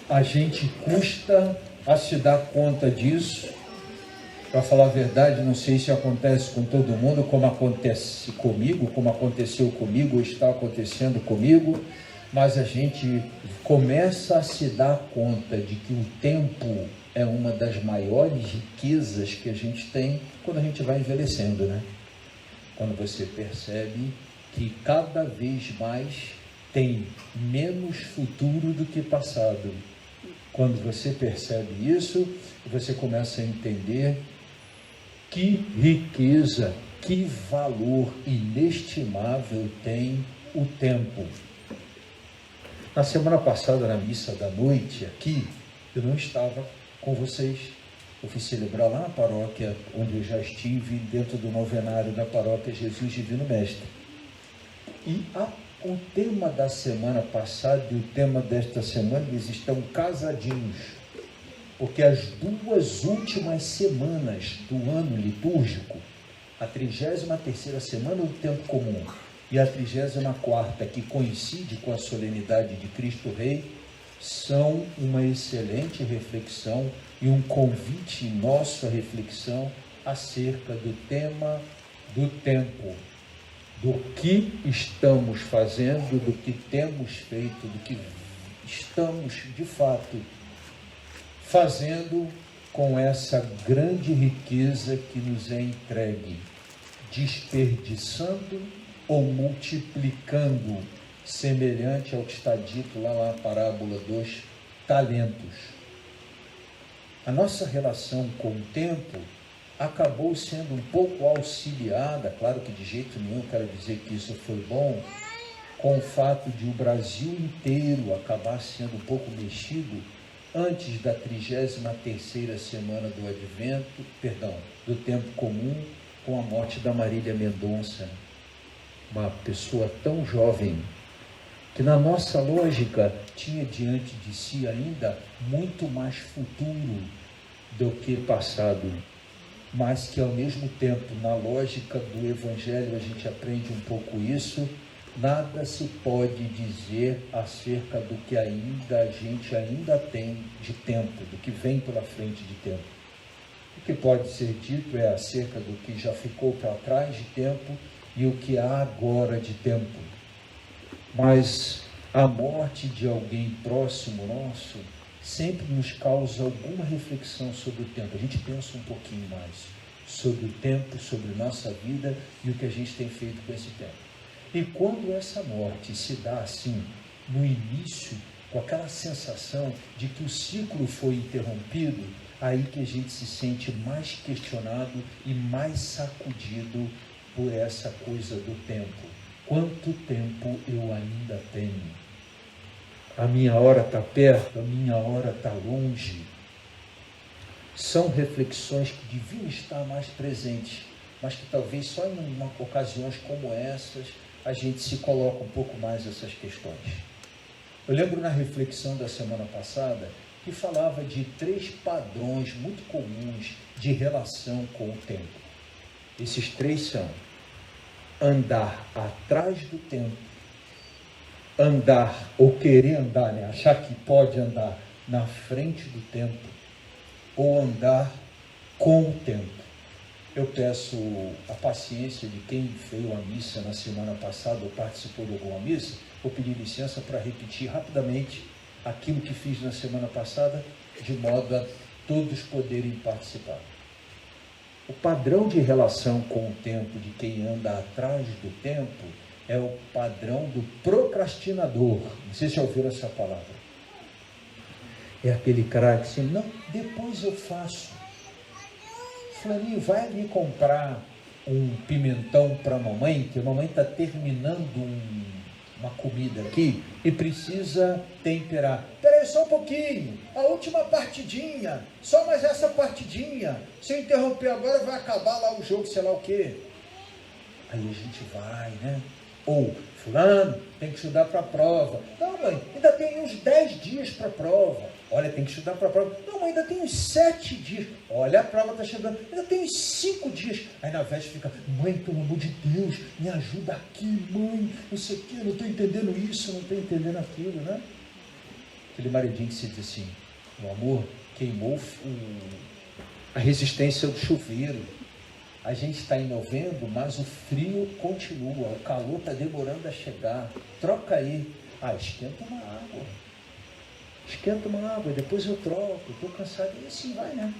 A gente custa a se dar conta disso. Para falar a verdade, não sei se acontece com todo mundo, como acontece comigo, como aconteceu comigo, ou está acontecendo comigo, mas a gente começa a se dar conta de que o tempo é uma das maiores riquezas que a gente tem quando a gente vai envelhecendo, né? Quando você percebe que cada vez mais tem menos futuro do que passado. Quando você percebe isso, você começa a entender que riqueza, que valor inestimável tem o tempo. Na semana passada, na missa da noite aqui, eu não estava com vocês. Eu fui celebrar lá na paróquia, onde eu já estive, dentro do novenário da paróquia Jesus Divino Mestre. E o tema da semana passada e o tema desta semana, eles estão casadinhos. Porque as duas últimas semanas do ano litúrgico, a 33ª semana do tempo comum e a 34ª, que coincide com a solenidade de Cristo Rei, são uma excelente reflexão e um convite nosso à reflexão acerca do tema do tempo, do que estamos fazendo, do que temos feito, do que estamos de fato fazendo com essa grande riqueza que nos é entregue, desperdiçando ou multiplicando, semelhante ao que está dito lá na parábola dos talentos. A nossa relação com o tempo acabou sendo um pouco auxiliada, claro que de jeito nenhum quero dizer que isso foi bom, com o fato de o Brasil inteiro acabar sendo um pouco mexido antes da 33ª semana do Advento, do tempo comum, com a morte da Marília Mendonça, uma pessoa tão jovem, que na nossa lógica tinha diante de si ainda muito mais futuro do que passado, mas que ao mesmo tempo, na lógica do Evangelho, a gente aprende um pouco isso. Nada se pode dizer acerca do que a gente ainda tem de tempo, do que vem pela frente de tempo. O que pode ser dito é acerca do que já ficou para trás de tempo e o que há agora de tempo. Mas a morte de alguém próximo nosso sempre nos causa alguma reflexão sobre o tempo. A gente pensa um pouquinho mais sobre o tempo, sobre nossa vida e o que a gente tem feito com esse tempo. E quando essa morte se dá assim, no início, com aquela sensação de que o ciclo foi interrompido, aí que a gente se sente mais questionado e mais sacudido por essa coisa do tempo. Quanto tempo eu ainda tenho? A minha hora está perto, a minha hora está longe. São reflexões que deviam estar mais presentes, mas que talvez só em ocasiões como essas a gente se coloca um pouco mais essas questões. Eu lembro na reflexão da semana passada que falava de 3 padrões muito comuns de relação com o tempo. Esses 3 são: andar atrás do tempo, andar ou querer andar, achar que pode andar na frente do tempo, ou andar com o tempo. Eu peço a paciência de quem veio à missa na semana passada ou participou de alguma missa. Vou pedir licença para repetir rapidamente aquilo que fiz na semana passada, de modo a todos poderem participar. O padrão de relação com o tempo de quem anda atrás do tempo é o padrão do procrastinador. Não sei se já ouviram essa palavra. É aquele cara que diz, não, depois eu faço. Fulaninho, vai ali comprar um pimentão para a mamãe, que a mamãe está terminando uma comida aqui e precisa temperar. Espera aí só um pouquinho, a última partidinha, só mais essa partidinha. Se eu interromper agora, vai acabar lá o jogo, sei lá o quê. Aí a gente vai, né? Ou, fulano, tem que estudar para a prova. Não, mãe, ainda tem uns 10 dias para a prova. Olha, tem que estudar para a prova. Não, mãe, ainda tem uns 7 dias. Olha, a prova está chegando. Ainda tem uns 5 dias. Aí na véspera fica, mãe, pelo amor de Deus, me ajuda aqui, mãe. Não sei o quê, não estou entendendo isso, não estou entendendo aquilo, né? Aquele maridinho que se diz assim, o amor queimou a resistência do chuveiro. A gente está em novembro, mas o frio continua, o calor está demorando a chegar. Troca aí. Esquenta uma água. Esquenta uma água, depois eu troco, estou cansado. E assim vai, né?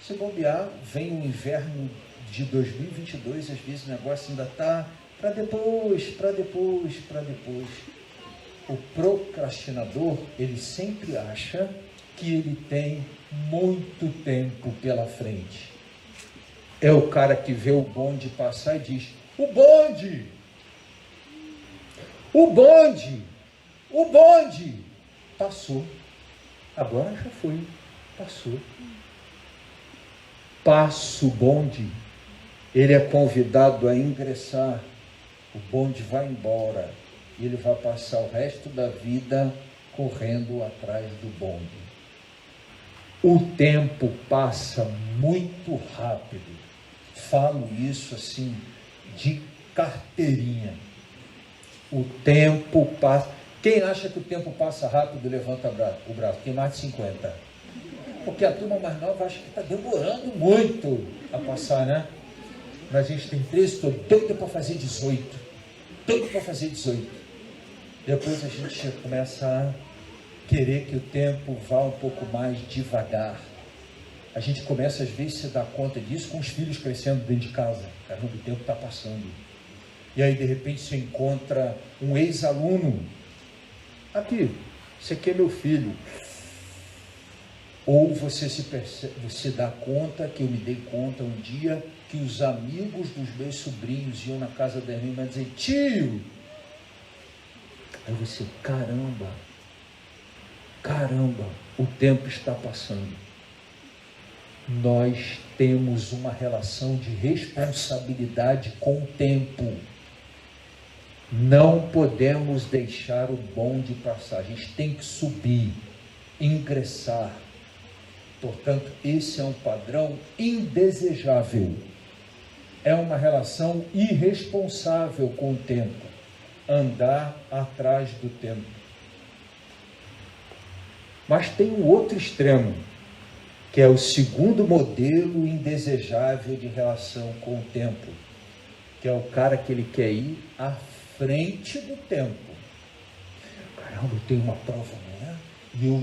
Se bobear, vem o inverno de 2022, às vezes o negócio ainda está para depois. O procrastinador, ele sempre acha que ele tem muito tempo pela frente. É o cara que vê o bonde passar e diz, o bonde, passou, agora já foi, passou. Passa o bonde, ele é convidado a ingressar, o bonde vai embora, e ele vai passar o resto da vida correndo atrás do bonde. O tempo passa muito rápido. Falo isso assim, de carteirinha. O tempo passa. Quem acha que o tempo passa rápido, levanta o braço. Tem mais de 50. Porque a turma mais nova acha que está demorando muito a passar, né? Mas a gente tem 13, estou doido para fazer 18. Depois a gente começa a querer que o tempo vá um pouco mais devagar. A gente começa às vezes a se dar conta disso com os filhos crescendo dentro de casa. Caramba, o tempo está passando. E aí de repente você encontra um ex-aluno. Aqui, esse aqui é meu filho. Ou você se dá conta, que eu me dei conta um dia, que os amigos dos meus sobrinhos iam na casa da minha irmã dizer, tio! Aí você, caramba, o tempo está passando. Nós temos uma relação de responsabilidade com o tempo. Não podemos deixar o bonde passar. A gente tem que subir, ingressar. Portanto, esse é um padrão indesejável. É uma relação irresponsável com o tempo. Andar atrás do tempo. Mas tem um outro extremo, que é o segundo modelo indesejável de relação com o tempo, que é o cara que ele quer ir à frente do tempo. Caramba, eu tenho uma prova amanhã e eu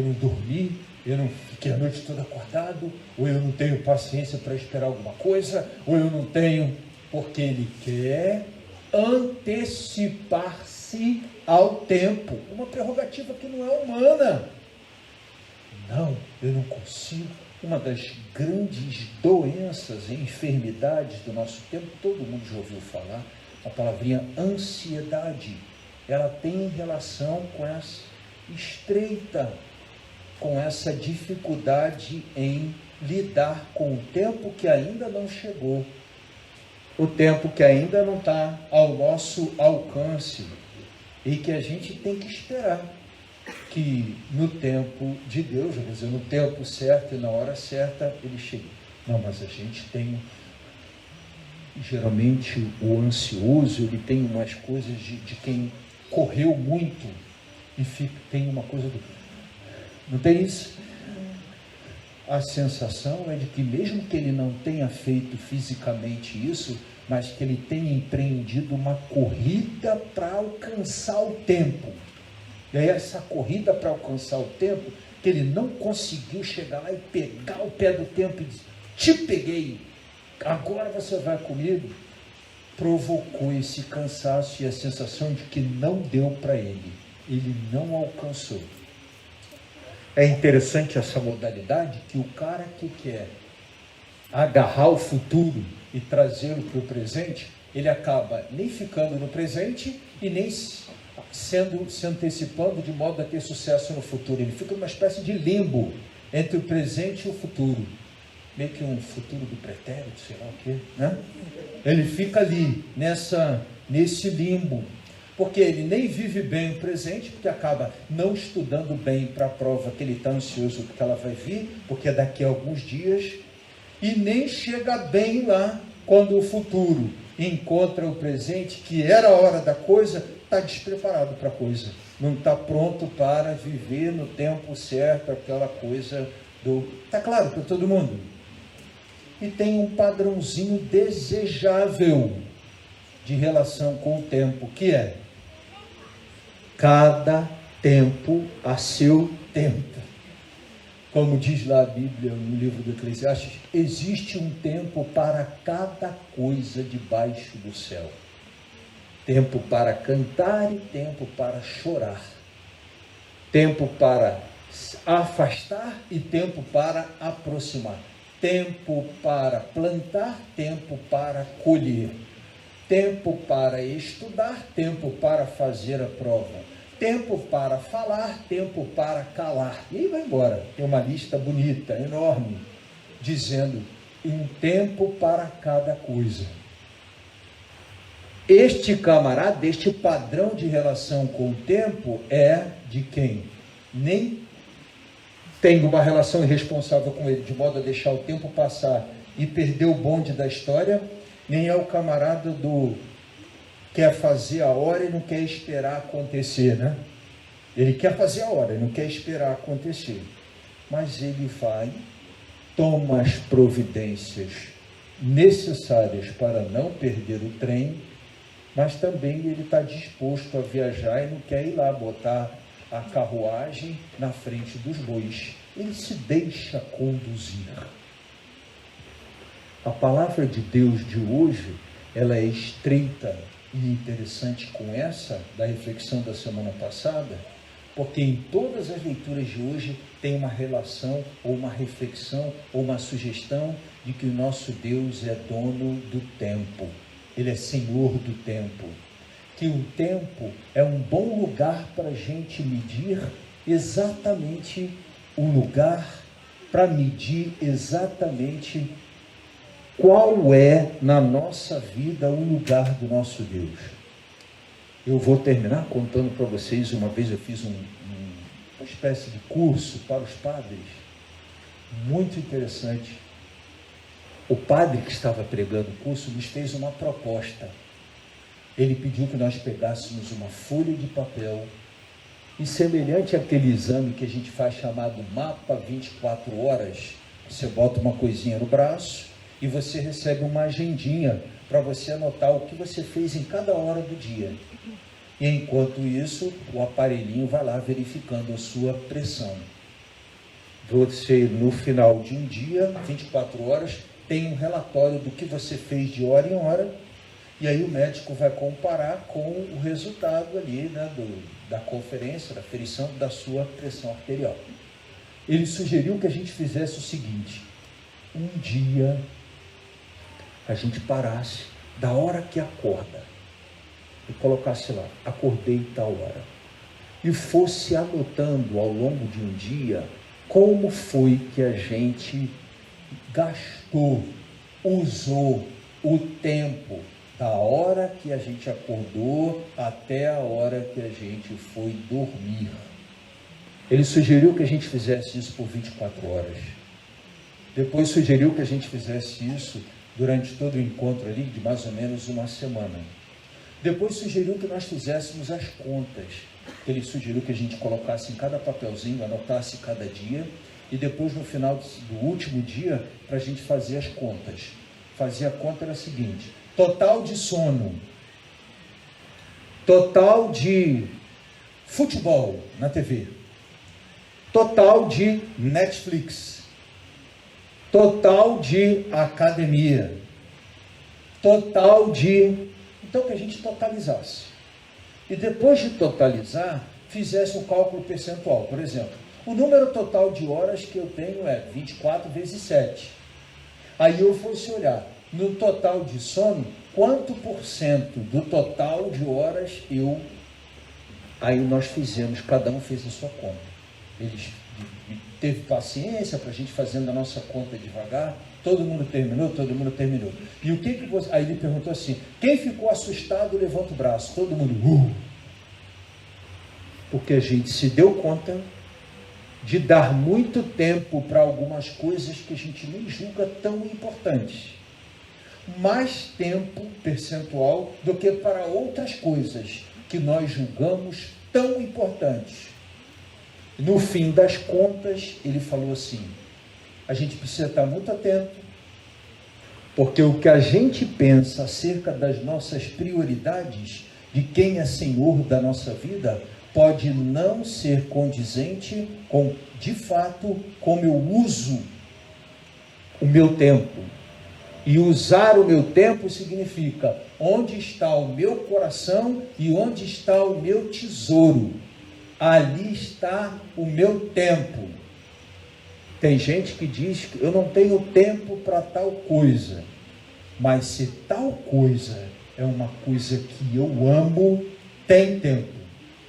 não dormi, eu não fiquei a noite toda acordado, ou eu não tenho paciência para esperar alguma coisa, ou eu não tenho, porque ele quer antecipar-se ao tempo, uma prerrogativa que não é humana. Não, eu não consigo. Uma das grandes doenças e enfermidades do nosso tempo, todo mundo já ouviu falar, a palavrinha ansiedade. Ela tem relação com essa estreita, com essa dificuldade em lidar com o tempo que ainda não chegou, o tempo que ainda não está ao nosso alcance e que a gente tem que esperar que no tempo de Deus, quer dizer, no tempo certo e na hora certa, ele chegue. Não, mas a gente tem, geralmente o ansioso, ele tem umas coisas de quem correu muito e tem uma coisa do... Não tem isso? A sensação é de que mesmo que ele não tenha feito fisicamente isso, mas que ele tenha empreendido uma corrida para alcançar o tempo. E aí essa corrida para alcançar o tempo, que ele não conseguiu chegar lá e pegar o pé do tempo e dizer, te peguei, agora você vai comigo, provocou esse cansaço e a sensação de que não deu para ele não alcançou. É interessante essa modalidade que o cara que quer agarrar o futuro e trazê-lo para o presente, ele acaba nem ficando no presente e nem se antecipando de modo a ter sucesso no futuro. Ele fica numa espécie de limbo entre o presente e o futuro. Meio que um futuro do pretérito, sei lá o quê, né? Ele fica ali, nesse limbo, porque ele nem vive bem o presente, porque acaba não estudando bem para a prova que ele está ansioso que ela vai vir, porque é daqui a alguns dias, e nem chega bem lá quando o futuro encontra o presente, que era a hora da coisa, está despreparado para a coisa. não está pronto para viver no tempo certo aquela coisa do... Está claro para todo mundo? E tem um padrãozinho desejável de relação com o tempo, que é cada tempo a seu tempo. Como diz lá a Bíblia, no livro do Eclesiastes, existe um tempo para cada coisa debaixo do céu. Tempo para cantar e tempo para chorar. Tempo para afastar e tempo para aproximar. Tempo para plantar, tempo para colher. Tempo para estudar, tempo para fazer a prova. Tempo para falar, tempo para calar. E aí vai embora. Tem uma lista bonita, enorme, dizendo um tempo para cada coisa. Este camarada, este padrão de relação com o tempo é de quem nem tem uma relação irresponsável com ele, de modo a deixar o tempo passar e perder o bonde da história, nem é o camarada do quer fazer a hora e não quer esperar acontecer, né? Ele quer fazer a hora, não quer esperar acontecer. Mas ele vai, toma as providências necessárias para não perder o trem, mas também ele está disposto a viajar e não quer ir lá botar a carruagem na frente dos bois. Ele se deixa conduzir. A palavra de Deus de hoje, ela é estreita e interessante com essa, da reflexão da semana passada, porque em todas as leituras de hoje tem uma relação, ou uma reflexão, ou uma sugestão de que o nosso Deus é dono do tempo, Ele é Senhor do tempo, que o tempo é um bom lugar para a gente medir exatamente o lugar, para medir exatamente qual é na nossa vida o lugar do nosso Deus. Eu vou terminar contando para vocês, uma vez eu fiz uma espécie de curso para os padres, muito interessante. O padre que estava pregando o curso nos fez uma proposta. Ele pediu que nós pegássemos uma folha de papel e, semelhante àquele exame que a gente faz chamado mapa 24 horas, você bota uma coisinha no braço e você recebe uma agendinha para você anotar o que você fez em cada hora do dia. E enquanto isso, o aparelhinho vai lá verificando a sua pressão. Você, no final de um dia, 24 horas, tem um relatório do que você fez de hora em hora, e aí o médico vai comparar com o resultado ali, né, da conferência, da aferição da sua pressão arterial. Ele sugeriu que a gente fizesse o seguinte: um dia a gente parasse da hora que acorda e colocasse lá, acordei tal hora, e fosse anotando ao longo de um dia como foi que a gente gastou, usou o tempo da hora que a gente acordou até a hora que a gente foi dormir. Ele sugeriu que a gente fizesse isso por 24 horas. Depois sugeriu que a gente fizesse isso durante todo o encontro ali, de mais ou menos uma semana. Depois sugeriu que nós fizéssemos as contas. Ele sugeriu que a gente colocasse em cada papelzinho, anotasse cada dia, e depois no final do último dia, para a gente fazer as contas. Fazer a conta era a seguinte: total de sono, total de futebol na TV, total de Netflix, total de academia, total de... Então, que a gente totalizasse. E depois de totalizar, fizesse um cálculo percentual. Por exemplo, o número total de horas que eu tenho é 24 vezes 7. Aí eu fosse olhar, no total de sono, quanto por cento do total de horas eu... Aí nós fizemos, cada um fez a sua conta. Eles teve paciência para a gente fazendo a nossa conta devagar. Todo mundo terminou. E o que você... Aí ele perguntou assim: quem ficou assustado, levanta o braço. Todo mundo... Porque a gente se deu conta de dar muito tempo para algumas coisas que a gente nem julga tão importantes. Mais tempo percentual do que para outras coisas que nós julgamos tão importantes. No fim das contas, ele falou assim: a gente precisa estar muito atento, porque o que a gente pensa acerca das nossas prioridades, de quem é Senhor da nossa vida, pode não ser condizente com, de fato, como eu uso o meu tempo. E usar o meu tempo significa onde está o meu coração e onde está o meu tesouro. Ali está o meu tempo. Tem gente que diz que eu não tenho tempo para tal coisa, mas se tal coisa é uma coisa que eu amo, tem tempo.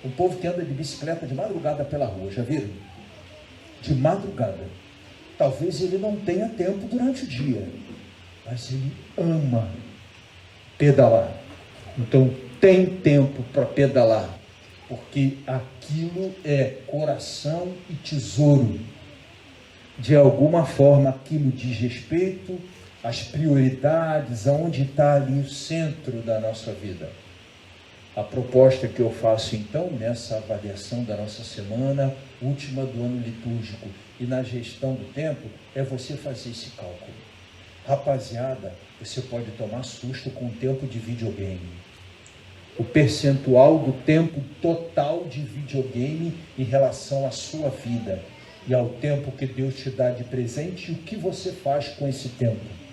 O povo que anda de bicicleta de madrugada pela rua, já viram? De madrugada. Talvez ele não tenha tempo durante o dia, mas ele ama pedalar. Então tem tempo para pedalar, porque aquilo é coração e tesouro. De alguma forma aquilo diz respeito às prioridades, aonde está ali o centro da nossa vida. A proposta que eu faço então, nessa avaliação da nossa semana, última do ano litúrgico, e na gestão do tempo, é você fazer esse cálculo. Rapaziada, você pode tomar susto com o tempo de videogame. O percentual do tempo total de videogame em relação à sua vida e ao tempo que Deus te dá de presente e o que você faz com esse tempo.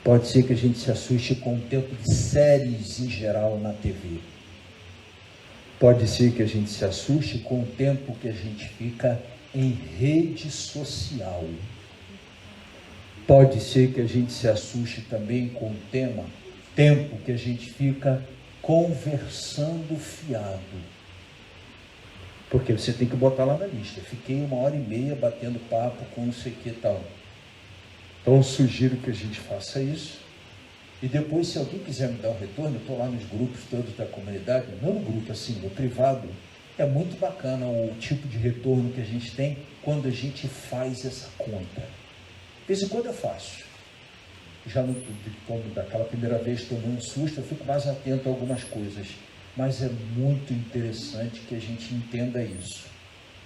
Pode ser que a gente se assuste com o tempo de séries em geral na TV. Pode ser que a gente se assuste com o tempo que a gente fica em rede social. Pode ser que a gente se assuste também com o tempo que a gente fica conversando fiado. Porque você tem que botar lá na lista. Fiquei 1h30 batendo papo com não sei o que e tal. Então eu sugiro que a gente faça isso. E depois, se alguém quiser me dar um retorno, eu estou lá nos grupos todos da comunidade, não no grupo assim, no privado. É muito bacana o tipo de retorno que a gente tem quando a gente faz essa conta. De vez em quando eu faço. Já no, quando daquela primeira vez tomei um susto, eu fico mais atento a algumas coisas. Mas é muito interessante que a gente entenda isso.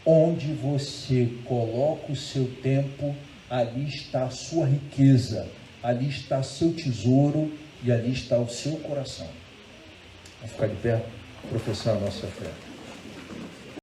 Onde você coloca o seu tempo, ali está a sua riqueza, ali está seu tesouro e ali está o seu coração. Vamos ficar de pé, professar a nossa fé.